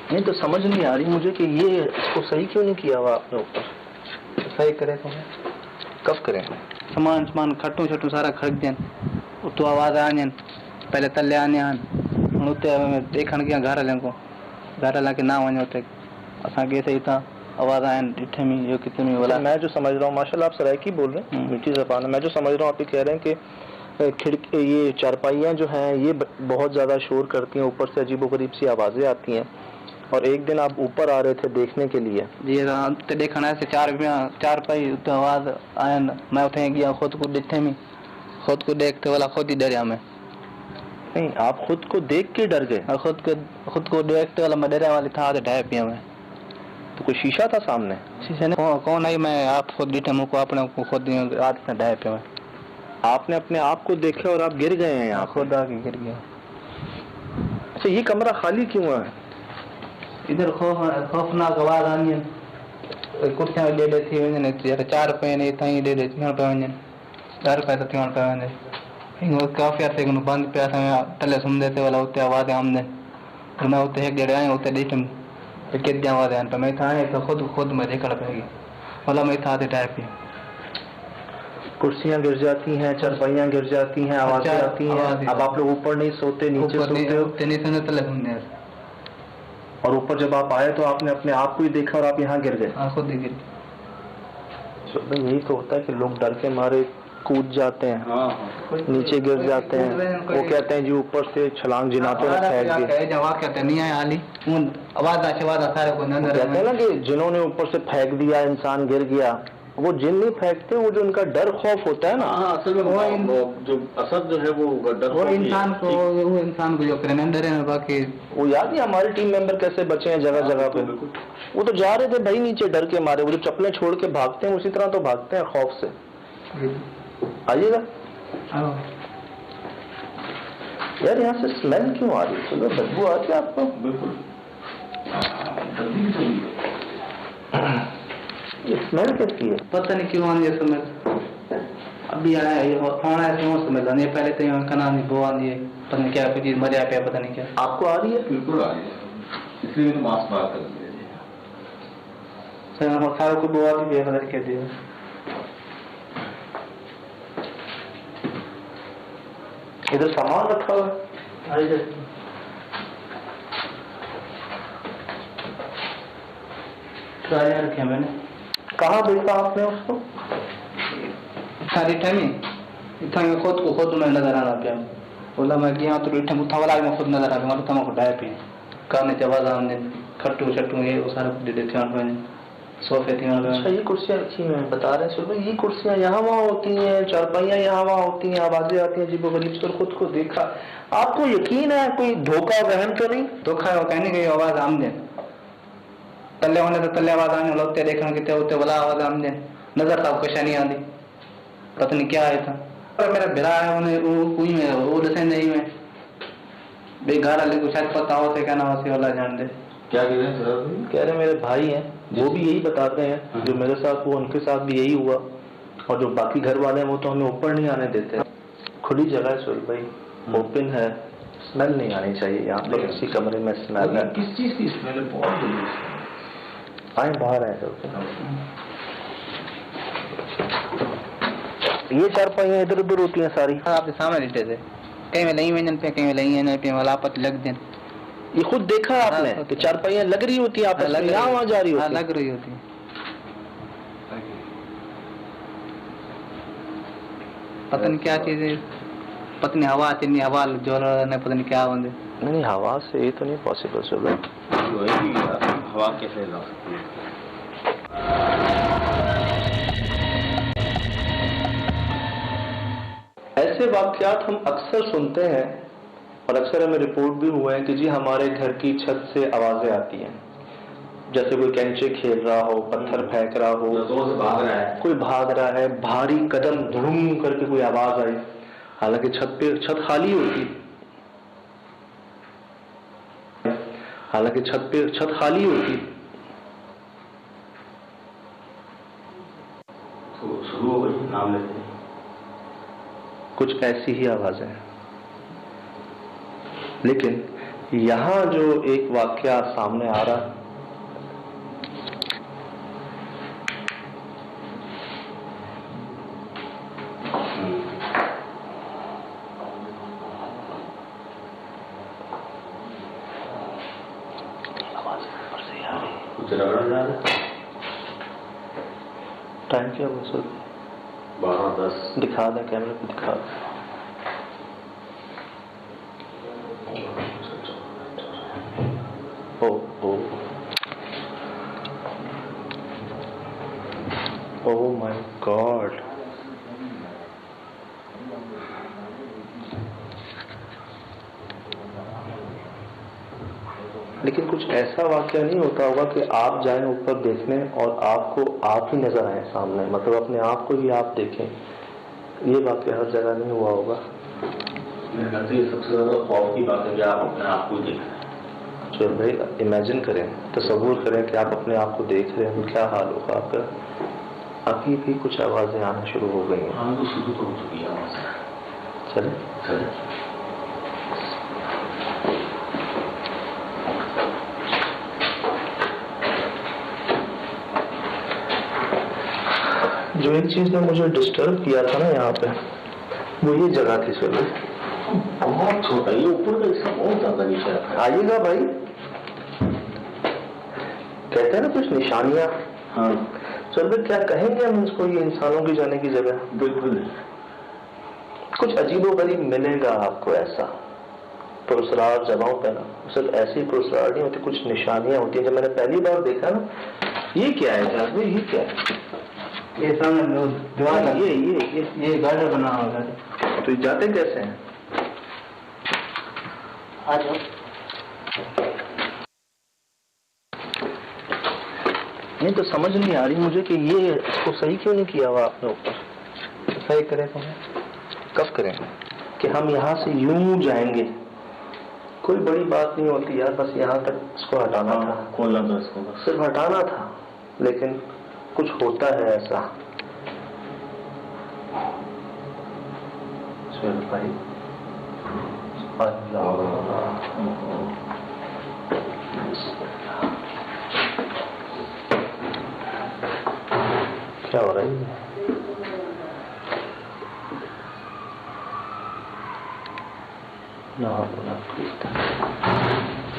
नहीं तो समझ नहीं आ रही मुझे कि ये इसको सही क्यों नहीं किया हुआ आपने ऊपर? सही करे तो कब करें? सामान खट्टू छट्टू सारा खड़क देन उतो आवाज आने पहले तले आने हन उते देखण के घर हलन को घर हला के ना वने उते असा के सही था आवाज आन डिठे में यो कितने वाला। मैं जो समझ रहा हूँ माशाल्लाह आप सरायकी बोल रहे हैं, मीठी ज़बान है। मैं जो समझ रहा हूँ आप ये कह रहे हैं कि खिड़की ये चारपाइयाँ जो हैं ये बहुत ज़्यादा शोर करती हैं, ऊपर से अजीबोगरीब सी आवाज़ें आती हैं, और एक दिन आप ऊपर आ रहे थे देखने के लिए जी तो देखना से चार पाई उते आवाज आयन मैं उठे गया खुद को डिठे में खुद को देखते वाला खुद ही डरिया मैं। नहीं आप खुद को देख के डर गए? खुद को देखते वाला मैं डरिया वाली था ढह पिया मैं। तो कोई शीशा था सामने? शीशा नहीं कौन आई मैं आप खुद डिठे मुझको अपने को खुद रात में ढह पिया मैं। आपने अपने आप को देखा और आप गिर गए हैं यहाँ? खुद आके गिर गया। अच्छा ये कमरा खाली क्यों है? इधर खौफनाक आवाज आनी है कुर्सियां दे थी वञनि चार रुपये ने ताईं दे थियण पिया वञनि 10 रुपया त थियण पिया वञे काफ़ी अर्से खां बंदि पिया असां टले सुम्हंदे ते वाला उते आवाज़ आमदनि मैं उते हिकु ॾेढ आहियूं उते ॾिठुमि केतिरी आवाज़ आहिनि पर मैं था तो खुद में देखण पएगी भला मैं था ते टाइप पिया। कुर्सियां गिर जाती हैं, चारपाइयां गिर जाती हैं, आवाजें आती हैं। अब आप लोग ऊपर नहीं सोते, नीचे सोते हो? तले सुनते और ऊपर जब आप आए तो आपने अपने आप को ही देखा और आप यहाँ गिर गए? हाँ खुद ही गिर। यही तो होता है कि लोग डर के मारे कूद जाते हैं, नीचे गिर जाते हैं। वो कहते हैं जी ऊपर से छलांग जिनाते हैं फेंक कहते हैं ना कि जिन्होंने ऊपर से फेंक दिया इंसान गिर गया, वो जिन नहीं फेंकते, वो जो उनका डर खौफ होता है ना, असल में वो जो असर जो है वो डर वो इंसान को जो करने अंदर है। बाकी वो याद है हमारे टीम मेंबर कैसे बचे हैं जगह जगह पे। वो तो जा रहे थे भाई नीचे डर के मारे, वो जो चप्पलें छोड़ के भागते हैं उसी तरह तो भागते हैं खौफ से। आइएगा यार, यहाँ से स्मेल क्यों आ रही है? बदबू आ रही है आपको? बिल्कुल ये स्मेल कैसी है? पता नहीं क्यों आनी है स्मेल। अभी आया है आना है क्यों स्मेल आनी है? पहले तो यहाँ कना नहीं वो आनी है, पता नहीं क्या कुछ चीज मरिया पे पता नहीं क्या। आपको आ रही है? बिल्कुल आ रही है, इसलिए तो मास्क बाहर कर दिया सर खाओ को बुआ भी पता नहीं क्या दिया। इधर सामान रखा हुआ है, ट्रालियां रखे मैंने। कहाँ देखा आपने उसको? सारी टाइम खुद में नजर आना पिया बोला मैं गया तो रिठे मुथा वाला में खुद नजर आ गया तो को डाय पे काने जवाब हमने खट्टू छट्टू ये वो सारा दे देते हैं सोफे थी। अच्छा ये कुर्सियाँ रखी हुई हैं, बता रहे हैं सुनो, ये कुर्सियाँ यहाँ वहाँ होती हैं, चारपाइयाँ यहाँ वहाँ होती हैं, आवाजें आती हैं अजीबोगरीब से, खुद को देखा। आपको यकीन है कोई धोखा वहम तो नहीं? धोखा है वो कहने की आवाज आमदे तले होने तो तले आवाज आने लोग देखने कितने होते वाला आवाज आमदे नजर था कुछ नहीं आती, पता नहीं क्या आया था। पर मेरा बिरा है उन्हें वो दसे नहीं में बेघर वाले को शायद पता हो क्या नाम से वाला जान दे। क्या कह रहे हैं सर? कह रहे मेरे भाई हैं, वो भी यही बताते हैं, जो मेरे साथ हुआ उनके साथ भी यही हुआ, और जो बाकी घर वाले हैं वो तो हमें ऊपर नहीं आने देते। खुली जगह है सुल भाई, ओपन है, स्मेल नहीं आनी चाहिए यहाँ पर। इसी कमरे में स्मेल है। किस चीज की स्मेल है? बहुत जल्दी आए बाहर आए तो ये चारपाइयाँ इधर उधर होती हैं सारी आपके सामने लेटे थे, कहीं में नहीं वजन पे कहीं में नहीं पे वालापत लग दें। ये खुद देखा आपने कि चारपाइयाँ लग रही होती है आपस में, यहाँ वहाँ जा रही होती है? लग रही होती है। पता नहीं क्या चीज है, पता नहीं हवा चलनी हवा जोर ने पता नहीं क्या होंगे। नहीं हवा से ये तो नहीं पॉसिबल सुबह हवा कैसे ला सकती है? ऐसे वाकयात हम अक्सर सुनते हैं और अक्सर हमें रिपोर्ट भी हुए हैं कि जी हमारे घर की छत से आवाजें आती हैं, जैसे कोई कैंचे खेल रहा हो, पत्थर फेंक रहा हो, कोई भाग रहा है, भारी कदम धूम करके कोई आवाज आई, हालांकि छत खाली होती, छत खाली होती। तो शुरू हो गई नाम लेते हैं, कुछ ऐसी ही आवाजें हैं। लेकिन यहाँ जो एक वाकया सामने आ रहा, टाइम क्या हुआ सर? 12:10 दिखा दे, कैमरे पे दिखा दे। Oh my God! लेकिन कुछ ऐसा वाकया नहीं होता होगा कि आप जाएं ऊपर देखने और आपको आप ही नजर आए सामने, मतलब अपने आप को ही आप देखें। ये वाकया हर जगह नहीं हुआ होगा। मेरे ख्याल से ये सबसे ज्यादा खौफ की बात है कि आप अपने आप को देख रहे हैं। तो भाई इमेजिन करें, तसव्वुर करें कि आप अपने आप को देख रहे हैं, तो क्या हाल होगा आपका। अभी भी कुछ आवाजें आना शुरू हो गई हैं। हाँ, तो शुरू तो हो चुकी है आवाज़। चले जो एक चीज ने मुझे डिस्टर्ब किया था ना यहाँ पे, वो ये जगह थी सर। बहुत छोटा, ये ऊपर का हिस्सा बहुत ज्यादा नीचे रखा है। आइएगा भाई, कहते हैं ना कुछ निशानियां। हाँ चलो क्या कहेंगे हम इसको, ये इंसानों की जाने की जगह। बिल्कुल कुछ अजीबोगरीब मिलेगा आपको ऐसा पुरस्कार जगहों पे ना, सिर्फ ऐसी पुरस्कार नहीं होती, कुछ निशानियां होती हैं। जब मैंने पहली बार देखा ना, ये क्या है साहब, ये क्या है? ये सामने दीवार, ये गार्डन बना हुआ है। तो ये जाते कैसे हैं? आ जाओ। नहीं तो समझ नहीं आ रही मुझे कि ये इसको सही क्यों नहीं किया हुआ आपने ऊपर। सही करें तो कब करें कि हम यहाँ से यूं जाएंगे? कोई बड़ी बात नहीं होती यार, बस यहाँ तक इसको हटाना था, खोलना था इसको, सिर्फ हटाना था। लेकिन कुछ होता है ऐसा। चल भाई, क्या हो रहा है?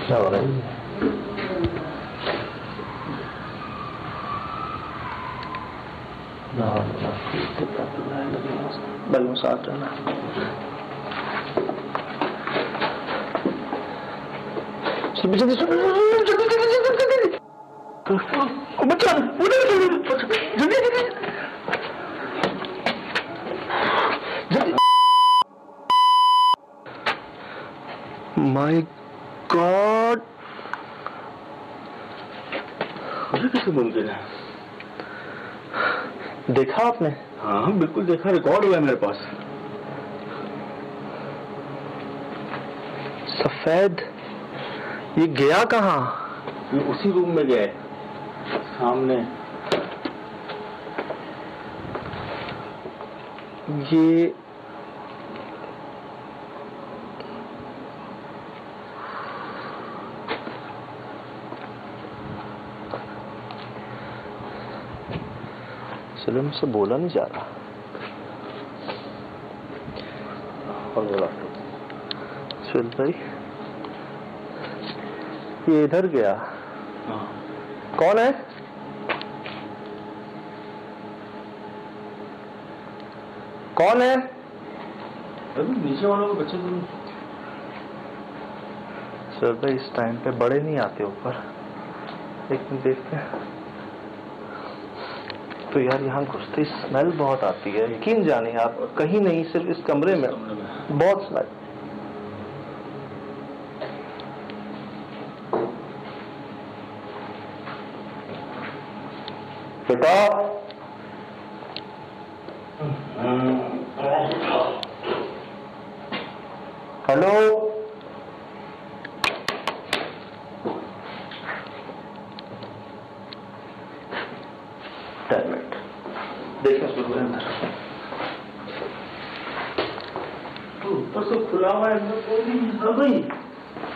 क्या हो रहा है? बल साथ रहना। माय गॉड, ये कैसे मुमकिन है? देखा आपने? हाँ बिल्कुल देखा, रिकॉर्ड हुआ है मेरे पास। सफेद, ये गया कहाँ? ये उसी रूम में गए सामने। ये चलो, मुझसे बोला नहीं जा रहा। और बोला चल भाई, ये इधर गया। हाँ। कौन है? कौन है? अभी नीचे वालों के बच्चे तो चल भाई, इस टाइम पे बड़े नहीं आते ऊपर, लेकिन देखते हैं। तो यार यहाँ घुसते स्मेल बहुत आती है, यकीन जानिए आप, कहीं नहीं, सिर्फ इस कमरे में बहुत स्मेल। बेटा, हेलो, देखिए शुरू है अंदर। ऊपर से खुला हुआ है, अंदर कोई नहीं।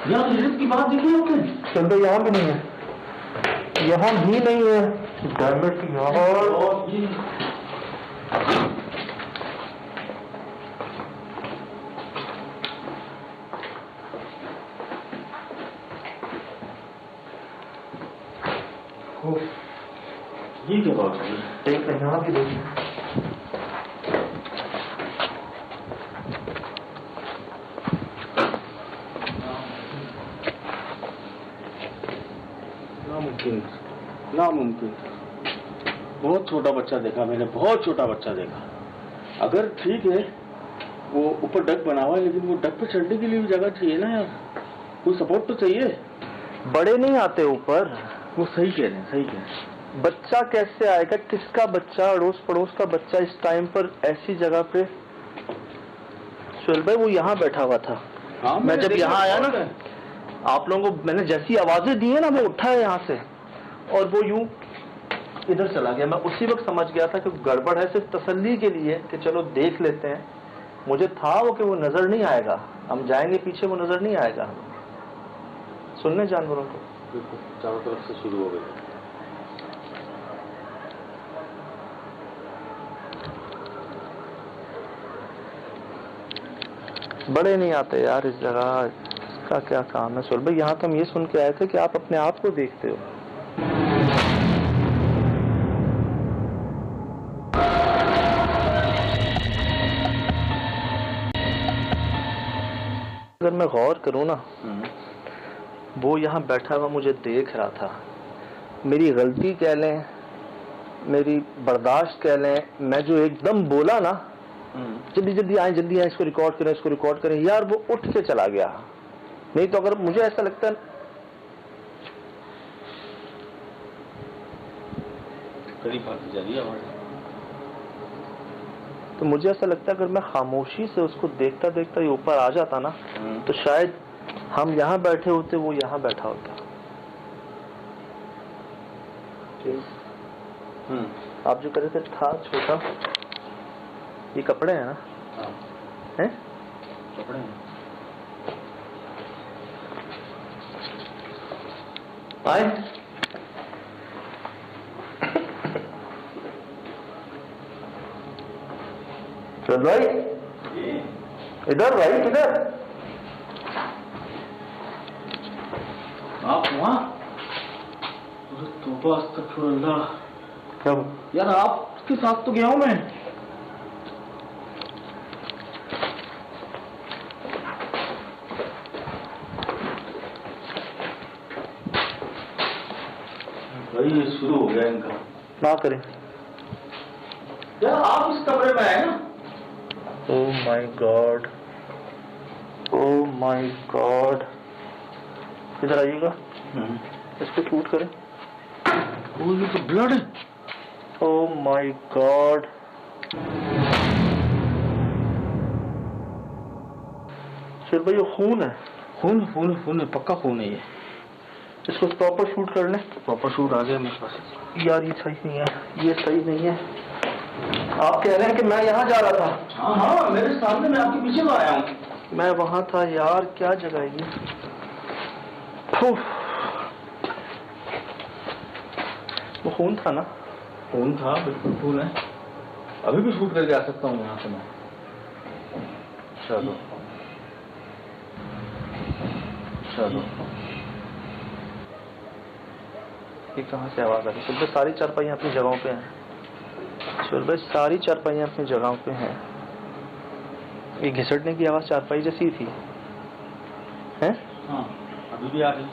यहाँ तो की बात देखी आपने? सुन भाई यहाँ भी नहीं है, यहाँ भी नहीं है। डैमेट यार। ये क्या बात है? देख रहे यहाँ भी देखिए। नामुमकिन। बहुत छोटा बच्चा देखा मैंने, बहुत छोटा बच्चा देखा। अगर ठीक है वो ऊपर डक बना हुआ है, लेकिन वो डक पे चढ़ने के लिए भी जगह चाहिए ना यार, कोई सपोर्ट तो चाहिए। बड़े नहीं आते ऊपर। वो सही कह रहे हैं, सही कह रहे हैं। बच्चा कैसे आएगा? किसका बच्चा? अड़ोस पड़ोस का बच्चा इस टाइम पर ऐसी जगह पे? सुहेल भाई वो यहाँ बैठा हुआ था। हाँ, मैं जब यहाँ आया ना, आप लोगों को मैंने जैसी आवाजें दी है ना, वो उठा है यहाँ से और वो यूं इधर चला गया। मैं उसी वक्त समझ गया था कि गड़बड़ है, सिर्फ तसल्ली के लिए कि चलो देख लेते हैं। मुझे था वो कि वो नजर नहीं आएगा, हम जाएंगे पीछे, वो नजर नहीं आएगा सुनने जानवरों को। चारों तरफ से शुरू हो गए। बड़े नहीं आते यार इस जगह, इसका क्या काम है? सुहेल भाई यहाँ तो हम ये सुन के आए थे कि आप अपने आप को देखते हो। अगर मैं गौर करूँ ना, वो यहाँ बैठा हुआ मुझे देख रहा था। मेरी गलती कह लें, मेरी बर्दाश्त कह लें, मैं जो एकदम बोला ना, जल्दी जल्दी आए, जल्दी आए, इसको रिकॉर्ड करें, इसको रिकॉर्ड करें, यार वो उठ के चला गया। नहीं तो अगर मुझे ऐसा लगता है, करीब आती जा रही है आवाज, तो मुझे ऐसा लगता है अगर मैं खामोशी से उसको देखता देखता ये ऊपर आ जाता ना, तो शायद हम यहाँ बैठे होते, वो यहाँ बैठा होता। आप जो कह रहे थे था छोटा, ये कपड़े हैं ना? हैं? कपड़े हैं। आए चल भाई, इधर भाई, किधर? आप वहाँ? तौबा अस्तगफिरुल्लाह। क्या यार आपके साथ तो गया हूँ मैं। भाई ये शुरू हो गया इनका। ना करें यार आप इस कमरे में आए ना। Oh my God, oh my God. इधर आइएगा, इसको शूट करें। ओह ये तो ब्लड है। Oh my God. फिर भाई ये खून है। खून खून खून है, पक्का खून है ये। इसको प्रॉपर शूट कर लें। प्रॉपर शूट आ गया मेरे पास। यार ये सही नहीं है, ये सही नहीं है। आप कह रहे हैं कि मैं यहाँ जा रहा था? हाँ हाँ मेरे सामने, मैं आपके पीछे तो आया हूँ। मैं वहां था यार, क्या जगह है ये? वो खून था ना? खून था, बिल्कुल खून है। अभी भी शूट करके आ सकता हूँ यहाँ से मैं। चलो चलो। ये कहाँ से आवाज आ रही? सुबह सारी चारपाइयाँ अपनी जगहों पे हैं। सुबह सारी चारपाइयाँ अपनी जगहों पे हैं। ये घिसटने की आवाज चारपाई जैसी थी, हैं? हाँ अभी भी आ रही।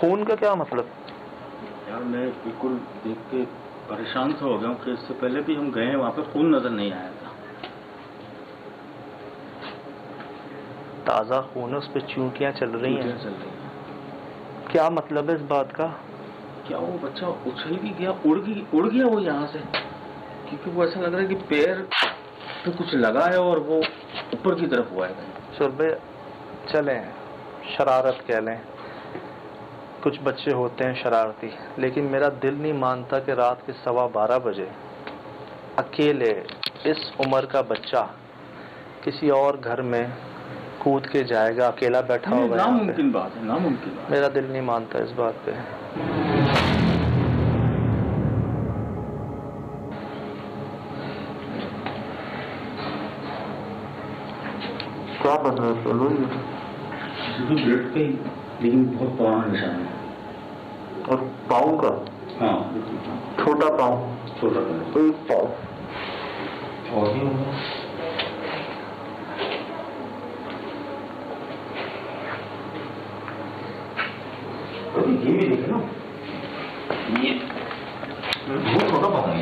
खून का क्या मतलब? यार मैं बिल्कुल देख के परेशान सा हो गया हूँ कि इससे पहले भी हम गए हैं वहाँ पे, खून नजर नहीं आया था। ताजा खून है, उस पर चूंटियां चल रही हैं। क्या मतलब है इस बात का? क्या वो बच्चा उछल भी गया, उड़ गया वो यहाँ से? क्योंकि वो ऐसा लग रहा है कि पैर पे कुछ लगा है और वो ऊपर की तरफ हुआ है। सुबह चलें, शरारत कह लें, कुछ बच्चे होते हैं शरारती, लेकिन मेरा दिल नहीं मानता कि रात के 12:15 बजे अकेले इस उम्र का बच्चा किसी और घर में कूद के जाएगा, अकेला बैठा होगा। नामुमकिन बात है, नामुमकिन बात। मेरा दिल नहीं मानता इस बात पे। क्या बन रहा है? चलो ये ब्लड का ही, लेकिन बहुत पुराना निशान है। और पाँव का? हाँ, छोटा पाँव, छोटा पाँव और भी होगा। ये भी देखे ना, ये बहुत छोटा पाँव है।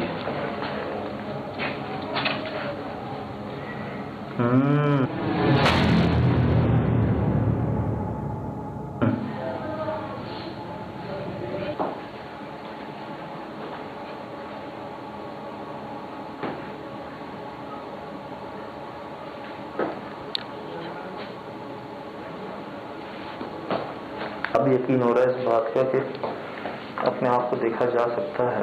अब यकीन हो रहा है इस बात का कि अपने आप को देखा जा सकता है।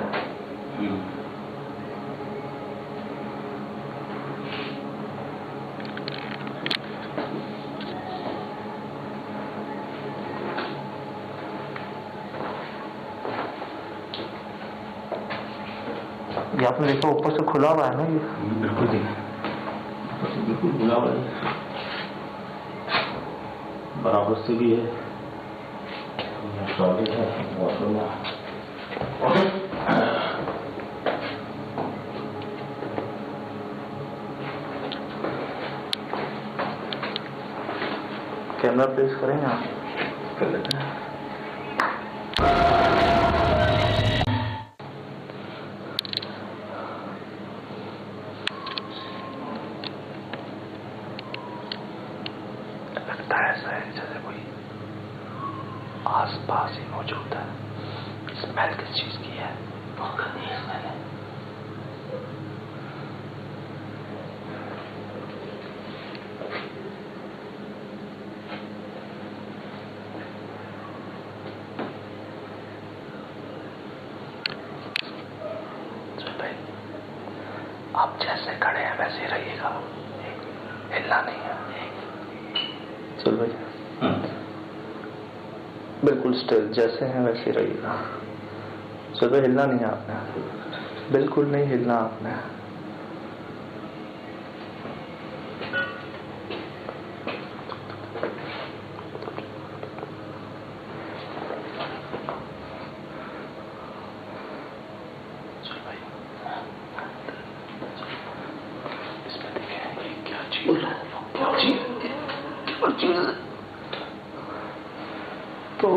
ये आपने देखा ऊपर से खुला हुआ है ना? ये बिल्कुल बिल्कुल खुला हुआ है, बराबर से भी है। टॉयलेट है, वॉशरूम है। कैमरा प्लेस करेंगे आप? कर लेते हैं। लगता है ऐसा है जैसे कोई आसपास ही मौजूद है। स्मेल किस चीज की है? बहुत गंदी स्मेल है। आप जैसे खड़े हैं वैसे ही रहिएगा, हिलना नहीं है। चल भाई, बिल्कुल स्टिल जैसे हैं वैसे ही रहिएगा। चल भाई, हिलना नहीं है आपने, बिल्कुल नहीं हिलना आपने। तो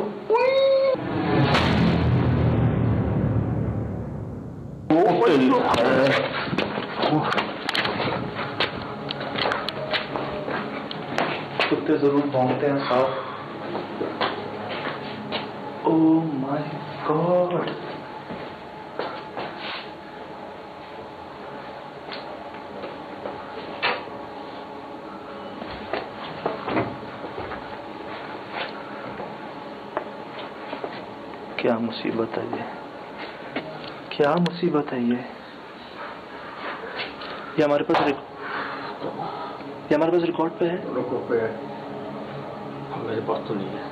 कुत्ते जरूर भौंकते हैं साहब। ओह माय गॉड, क्या मुसीबत है ये, क्या मुसीबत है ये हमारे पास रिकॉर्ड पे है। रिकॉर्ड पे है, मेरे पास तो नहीं है।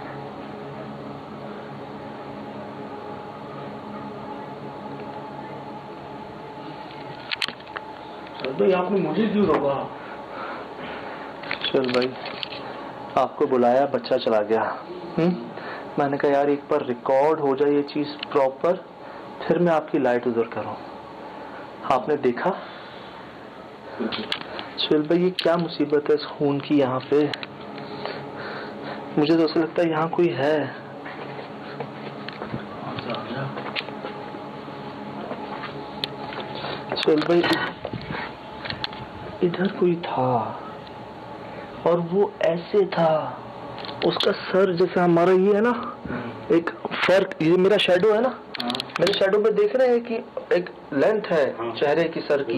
भाई आपने मुझे क्यों रोका? चल भाई, आपको बुलाया, बच्चा चला गया। मैंने कहा यार एक बार रिकॉर्ड हो जाए ये चीज प्रॉपर, फिर मैं आपकी लाइट उधर करूं। आपने देखा? चल भाई, ये क्या मुसीबत है इस खून की यहाँ पे? मुझे तो ऐसा लगता है यहाँ कोई है। चल भाई, इधर कोई था और वो ऐसे था, उसका सर जैसे हमारा ये है ना, एक फर्क, ये मेरा शैडो है ना, मेरे शैडो में देख रहे हैं कि एक लेंथ है चेहरे की, सर की।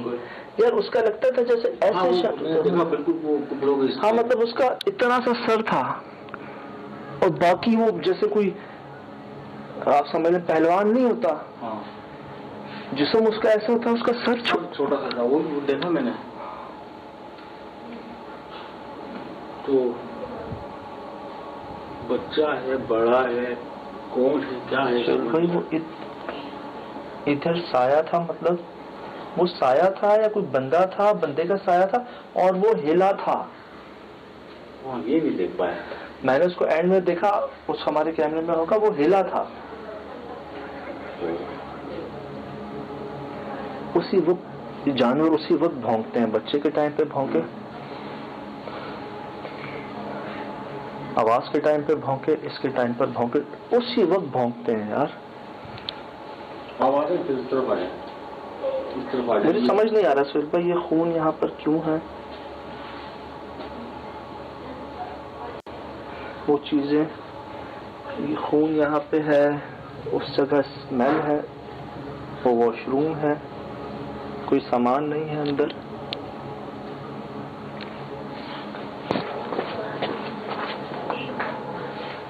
यार उसका लगता था जैसे ऐसे बिल्कुल। हाँ, मतलब उसका इतना सा सर था और बाकी वो जैसे कोई और आप समझ लें पहलवान नहीं होता, हाँ, जिस्म उसका ऐसा होता है, उसका सर छोटा सा था, वो देखा मैंने। तो बच्चा है, बड़ा है, कौन है, क्या है? भाई वो इधर साया था, मतलब वो साया था या कोई बंदा था, बंदे का साया था और वो हिला था। हाँ, ये नहीं देख पाया मैंने उसको एंड में देखा, उस हमारे कैमरे में होगा, वो हिला था। उसी वक्त जानवर उसी वक्त भौंकते हैं, बच्चे के टाइम पे भौंके, आवाज के टाइम पे भौंके, इसके टाइम पर भौंके, उसी वक्त भौंकते हैं यार। आवाज़ें किस तरफ आए? मुझे समझ नहीं आ रहा सुहेल भाई, ये खून यहाँ पर क्यों है? वो चीजें, ये खून यहाँ पे है, उस जगह स्मेल है, वो वॉशरूम है, कोई सामान नहीं है अंदर।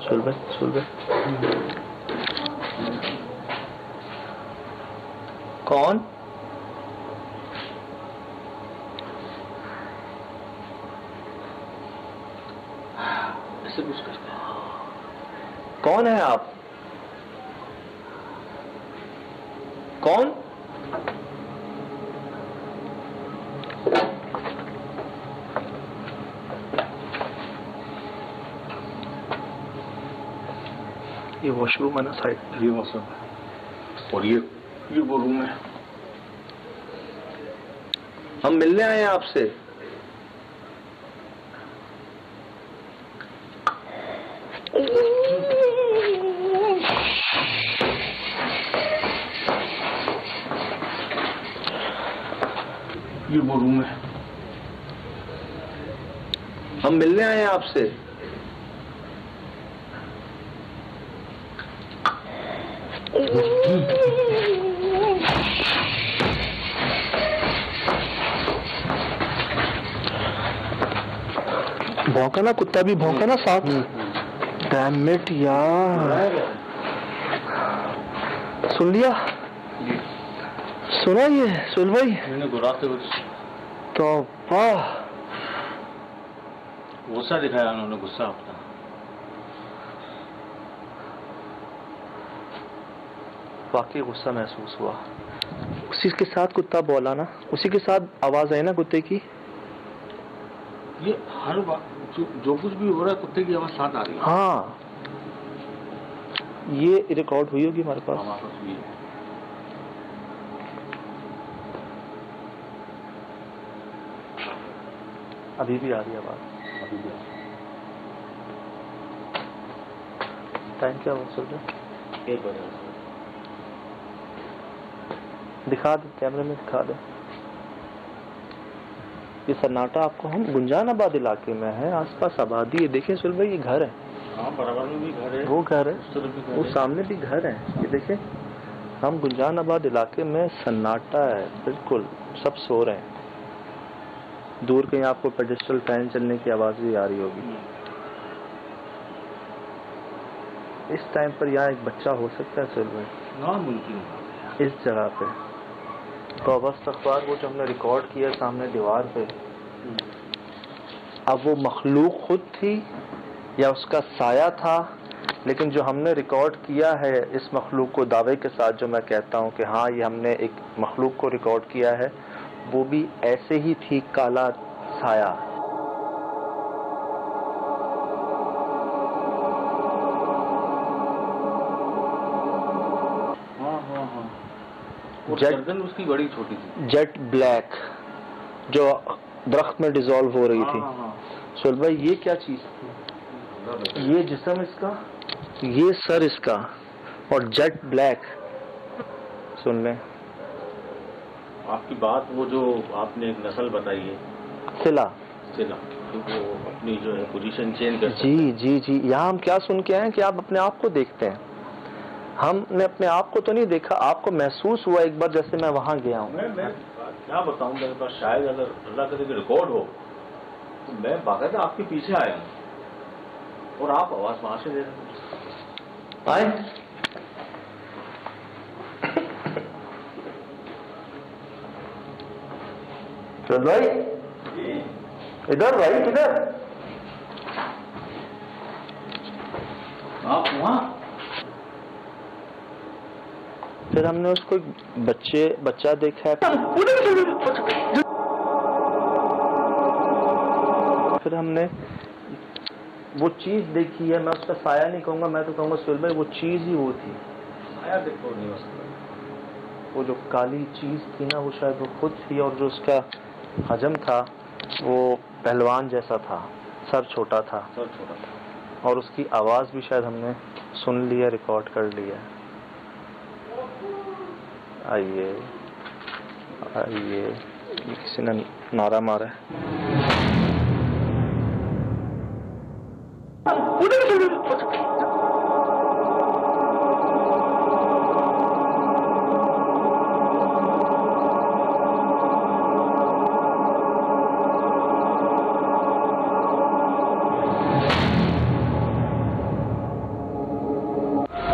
सुन भाई कौन? ऐसे कुछ करते हैं। कौन है आप? कौन? ये वॉशरूम है ना साइड, ये वॉशरूम है और ये वो रूम है। हम मिलने आए हैं आपसे। ये वो रूम है। हम मिलने आए हैं आपसे। भौंका ना, कुत्ता भी भौंका ना साथ। डैम इट यार, सुन लिया? सुना ये सुन भाई? मैंने गुराते हुए तो वाह, गुस्सा दिखाया उन्होंने, गुस्सा अपना। वाकई गुस्सा महसूस हुआ। उसी के साथ कुत्ता बोला ना, उसी के साथ आवाज आई ना कुत्ते की। ये हर बात जो कुछ भी हो रहा है, कुत्ते की आवाज साथ आ रही है। हाँ, ये रिकॉर्ड हुई होगी हमारे पास। हमारे पास भी है। अभी भी आ रही है आवाज। अभी भी टाइम क्या हुआ सुन रहे? 1 बजे दिखा दे, कैमरे में दिखा दे। ये सन्नाटा आपको, हम गुंजानाबाद इलाके में है, आसपास आबादी है। देखिए सुहेल भाई, ये घर है। हाँ, बराबर में भी घर है, वो घर है, उस तरफ भी घर वो है। सामने भी घर है। ये देखिए, हम गुंजानाबाद इलाके में, सन्नाटा है बिल्कुल, सब सो रहे हैं। दूर कहीं आपको पेडेस्ट्रल फैन चलने की आवाज भी आ रही होगी। इस टाइम पर यहाँ एक बच्चा हो सकता है सुहेल भाई, नामुमकिन इस जगह पे। तो अवस्थ अखबार वो जो हमने रिकॉर्ड किया सामने दीवार पे, अब वो मखलूक खुद थी या उसका साया था, लेकिन जो हमने रिकॉर्ड किया है इस मखलूक को दावे के साथ, जो मैं कहता हूँ कि हाँ ये हमने एक मखलूक को रिकॉर्ड किया है, वो भी ऐसे ही थी, काला साया। गर्दन उसकी बड़ी छोटी थी, जेट ब्लैक, जो दरख्त में डिसॉल्व हो रही थी। सुहेल भाई, ये क्या चीज थी? ये जिस्म इसका, ये सर इसका, और जेट ब्लैक। सुन लें आपकी बात, वो जो आपने एक नस्ल बताई है, सिला, तो वो अपनी जो है पोजीशन चेंज कर सकते जी जी जी। यहाँ हम क्या सुन के आए हैं कि आप अपने आप को देखते हैं। हमने अपने आप को तो नहीं देखा, आपको महसूस हुआ एक बार, जैसे मैं वहां गया हूँ। मैं क्या बताऊं, मेरे पास शायद अगर अल्लाह करे कि रिकॉर्ड हो, तो मैं बाकायदा आपके पीछे आया हूँ और आप आवाज वहां से दे रहे हैं। आए चल भाई इधर भाई किधर? आप वहाँ? फिर हमने उसको बच्चा देखा है, फिर हमने वो चीज देखी है। मैं उसका साया नहीं कहूंगा, मैं तो कहूंगा सुहेल भाई वो चीज ही वो थी। साया देखो नहीं हो सकता। वो जो काली चीज थी ना वो शायद वो खुद थी, और जो उसका हजम था वो पहलवान जैसा था, सर छोटा था, और उसकी आवाज भी शायद हमने सुन लिया, रिकॉर्ड कर लिया। आइए आइए, किसी ने नारा मारा है।